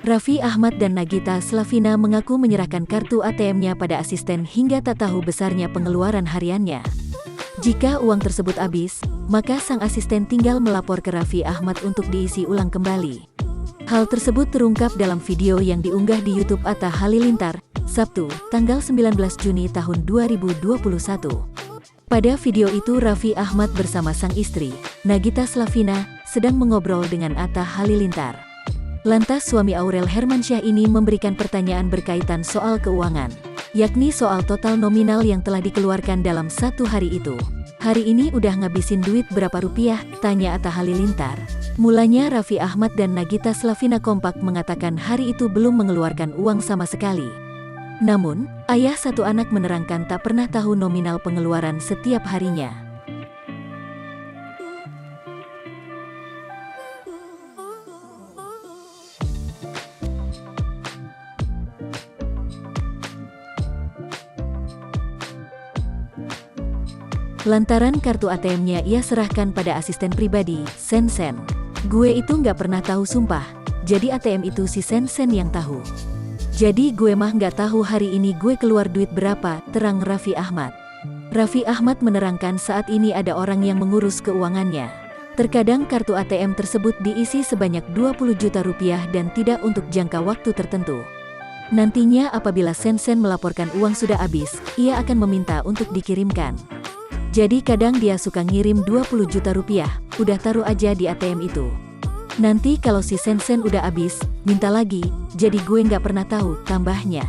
Raffi Ahmad dan Nagita Slavina mengaku menyerahkan kartu ATM-nya pada asisten hingga tak tahu besarnya pengeluaran hariannya. Jika uang tersebut habis, maka sang asisten tinggal melapor ke Raffi Ahmad untuk diisi ulang kembali. Hal tersebut terungkap dalam video yang diunggah di YouTube Atta Halilintar, Sabtu, tanggal 19 Juni tahun 2021. Pada video itu Raffi Ahmad bersama sang istri, Nagita Slavina, sedang mengobrol dengan Atta Halilintar. Lantas suami Aurel Hermansyah ini memberikan pertanyaan berkaitan soal keuangan, yakni soal total nominal yang telah dikeluarkan dalam satu hari itu. Hari ini udah ngabisin duit berapa rupiah? Tanya Atta Halilintar. Mulanya Raffi Ahmad dan Nagita Slavina kompak mengatakan hari itu belum mengeluarkan uang sama sekali. Namun, ayah satu anak menerangkan tak pernah tahu nominal pengeluaran setiap harinya. Lantaran kartu ATM-nya ia serahkan pada asisten pribadi, Sen. Gue itu nggak pernah tahu sumpah, jadi ATM itu si Sen yang tahu. Jadi gue mah nggak tahu hari ini gue keluar duit berapa, terang Raffi Ahmad. Raffi Ahmad menerangkan saat ini ada orang yang mengurus keuangannya. Terkadang kartu ATM tersebut diisi sebanyak 20 juta rupiah dan tidak untuk jangka waktu tertentu. Nantinya apabila Sen melaporkan uang sudah habis, ia akan meminta untuk dikirimkan. Jadi kadang dia suka ngirim 20 juta rupiah, udah taruh aja di ATM itu. Nanti kalau si Sen udah habis, minta lagi, jadi gue nggak pernah tahu, tambahnya.